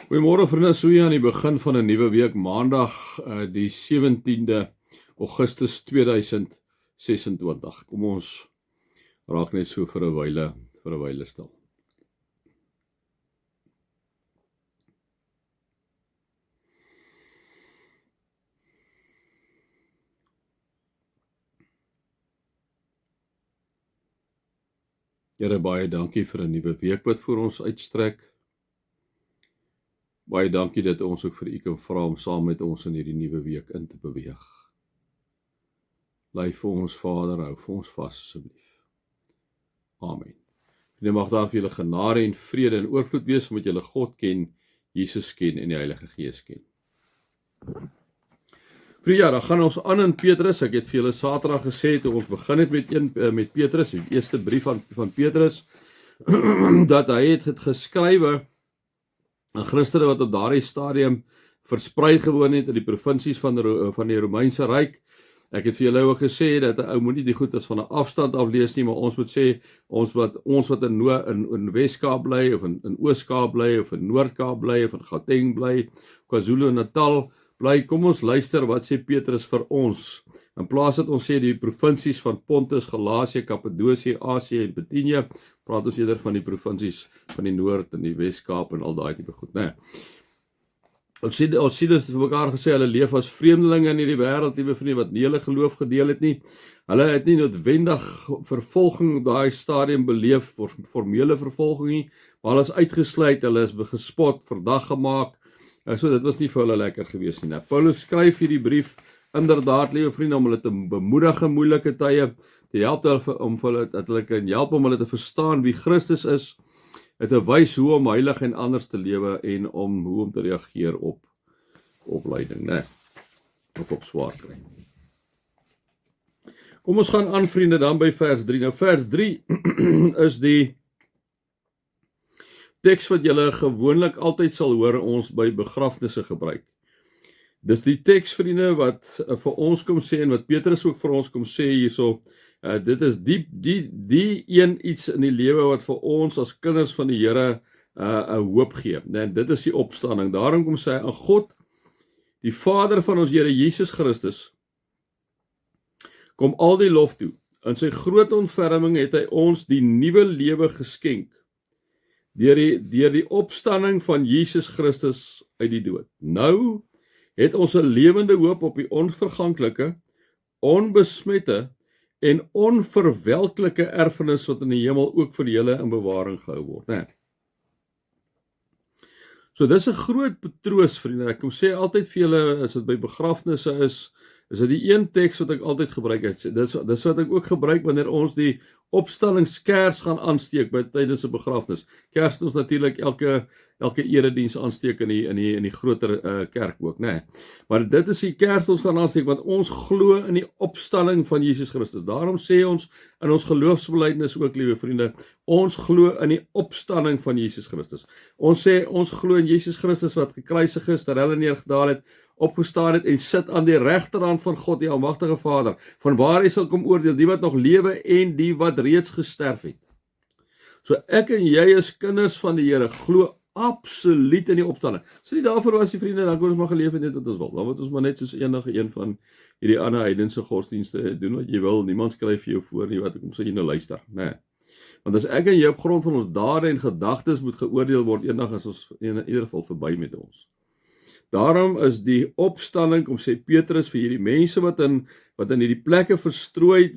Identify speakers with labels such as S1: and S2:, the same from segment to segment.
S1: Goeiemôre vriende, so hier aan die begin van 'n nuwe week, Maandag, die 17de Augustus 2026. Kom ons raak net so vir 'n wyle stil. Here, baie dankie vir 'n nuwe week wat voor ons uitstrek. Baie dankie dat ons ook vir U kan vra om saam met ons in hierdie nuwe week in te beweeg. Lei vir ons Vader, hou vir ons vas asseblief. Amen. En mag daar vir julle genade en vrede en oorvloed wees omdat julle God ken, Jesus ken en die Heilige Gees ken. Ja, dan gaan ons aan in Petrus. Ek het vir julle Saterdag gesê toe ons begin het met Petrus, die eerste brief van Petrus, dat hy het geskrywe aan Christene wat op daardie stadium versprei gewoon het in die provinsies van die Romeinse Ryk. Ek het vir julle ook gesê dat 'n ou moenie die goed as van 'n afstand af lees nie, maar ons moet sê ons wat in Wes-Kaap bly of in Oos-Kaap bly of in Noord-Kaap bly of in Gauteng bly, KwaZulu-Natal bly, kom ons luister wat sê Petrus vir ons. In plaas dat ons sê die provinsies van Pontus, Galasië, Kappadosie, Asië en Bithynië, praat ons eerder van die provinsies van die Noord en die Wes-Kaap en al daai tipe goed, né? Ons sien dus vir mekaar gesê, hulle leef as vreemdelinge in hierdie wêreld, liewe vriende, wat nie hulle geloof gedeel het nie. Hulle het nie noodwendig vervolging op daai stadium beleef, formele vervolging nie, maar hulle is uitgesluit, hulle is gespot, verdag gemaak. So dit was nie vir hulle lekker gewees nie. Nou, Paulus skryf hierdie brief inderdaad, liewe vriende, om hulle te bemoedig in moeilike tye, te help dat hulle kan help om hulle te verstaan wie Christus is, het te wys hoe om heilig en anders te lewe en hoe om te reageer op opleiding, né? Of op swaar kry. Kom ons gaan aan, vriende, dan by vers 3. Nou vers 3 is die teks wat julle gewoonlik altyd sal hoor ons by begrafnisse gebruik. Dis die teks, vriende, wat vir ons kom sê en wat Petrus ook vir ons kom sê hierso. Dit is die een iets in die lewe wat vir ons as kinders van die Here 'n hoop gee. En dit is die opstanding. Daarom kom sê aan God, die Vader van ons Here Jesus Christus, kom al die lof toe. In sy groot ontferming het hy ons die nuwe lewe geskenk deur die opstanding van Jesus Christus uit die dood. Nou het ons 'n lewende hoop op die onverganklike, onbesmette en onverwelklike erfenis wat in die hemel ook vir julle in bewaring gehou word, né? So dis 'n groot troos, vriende. Ek kom sê altyd vir julle, as dit by begrafnisse is dit die een teks wat ek altyd gebruik het. Dis wat ek ook gebruik wanneer ons die opstellingskers gaan aansteek by tydens 'n begrafnis. Kers het ons natuurlik elke erediens aansteek in die groter kerk ook, né? Maar dit is die kers ons gaan aansteek want ons glo in die opstanding van Jesus Christus. Daarom sê ons in ons geloofsbelijdenis ook, liewe vriende, ons glo in die opstanding van Jesus Christus. Ons sê ons glo in Jesus Christus wat gekruisig is, ter helle neergedaal het, opgestaan het en sit aan die regterhand van God, die almagtige Vader, van waar hy sal kom oordeel, die wat nog lewe en die wat reeds gesterf het. So ek en jy as kinders van die Here glo absoluut in die opstanding. As nie daarvoor was die vriende, dan kon ons maar geleef het net wat ons wil. Dan moet ons maar net soos enige een van hierdie ander heidense godsdienste doen wat jy wil. Niemand skryf vir jou voor nie, wat ek kom sê jy nou luister, né? Want as ek en jy op grond van ons dade en gedagtes moet geoordeel word, eendag is ons in ieder geval verby met ons. Daarom is die opstanding, kom sê Petrus, vir hierdie mense wat in hierdie plekke verstrooi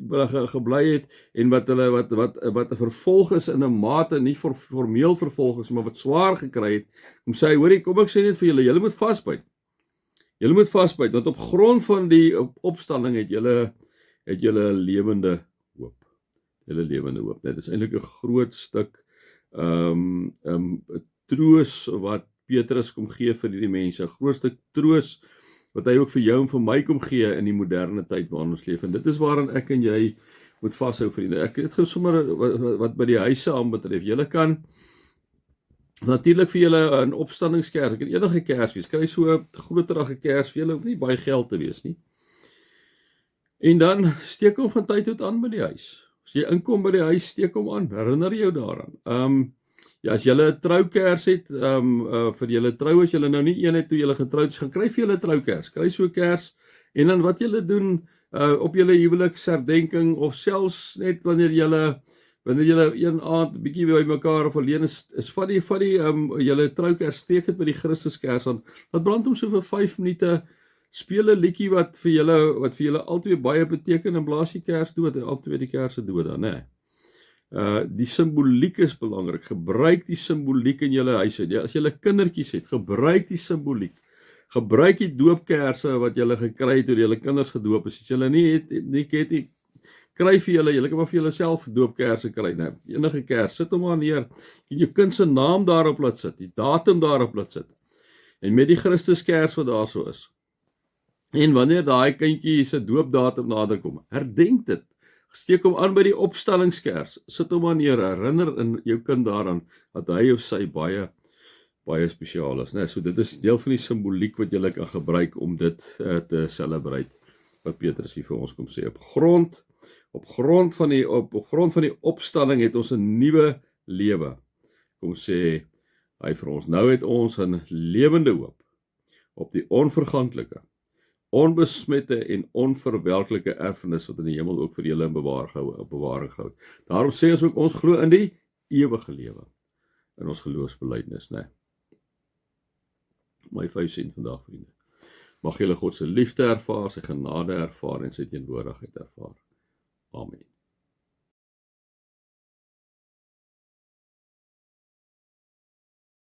S1: gebly het en wat vervolg is in 'n mate, nie formeel vervolg is, maar wat swaar gekry het, kom sê hy, hoorie, kom ek sê net vir julle moet vasbyt. Julle moet vasbyt, want op grond van die opstanding het julle lewende hoop. Julle lewende hoop. Dit is eintlik 'n groot stuk troos wat Petrus kom gee vir hierdie mense, 'n groot stuk troos wat hy ook vir jou en vir my kom gee in die moderne tyd waarin ons leef. En dit is waarin ek en jy moet vashou, vriende. Ek het sommer wat by die huise aanbetref. Julle kan natuurlik vir julle 'n opstandingskers, ek kan enige kers wees, kry so 'n groterige kers vir julle, hoef nie baie geld te wees nie. En dan steek hom van tyd tot aan by die huis. As jy inkom by die huis, steek hom aan, herinner jou daaraan. Ja, as julle 'n troukers het, vir julle trou, as julle nou nie een het toe julle getroud is, gaan kry vir julle 'n troukers. Kry so 'n kers en dan wat julle doen op julle huweliksherdenking of selfs net wanneer julle een aand 'n bietjie by mekaar of alleen is vat die julle troukers, steek dit by die Christuskers aan. Laat brand hom so vir 5 minute. Speel 'n liedjie wat vir julle albei baie beteken en blaas die kers dood, albei die kersse dood dan, né? Die simboliek is belangrik. Gebruik die simboliek in julle huise. Ja, as julle kindertjies het, gebruik die simboliek. Gebruik die doopkerse wat julle gekry het toe julle kinders gedoop is. As julle nie het nie, kry vir julle kan maar vir julleself doopkerse kry, né? Enige kers, sit hom maar neer. En jou kind se naam daarop laat sit, die datum daarop laat sit. En met die Christuskers wat daar so is. En wanneer daai kindjie se doopdatum nader kom, herdenk dit. Steek hom aan by die opstellingskers. Sit hom maar neer, herinner in jou kind daaraan dat hy of sy baie spesiaal is, né? So dit is deel van die simboliek wat jy kan gebruik om dit te celebrate wat Petrus hier vir ons kom sê. Op grond van die opstanding het ons 'n nuwe lewe. Kom sê hy vir ons, nou het ons 'n lewende hoop op die onverganklike, onbesmette en onverwelklike erfenis wat in die hemel ook vir julle in bewaring gehou. Daarom sê ons ook, ons glo in die ewige lewe in ons geloofsbelijdenis, né? My 5 sent vandag, vriende. Mag julle God se liefde ervaar, sy genade ervaar en sy teenwoordigheid ervaar. Amen.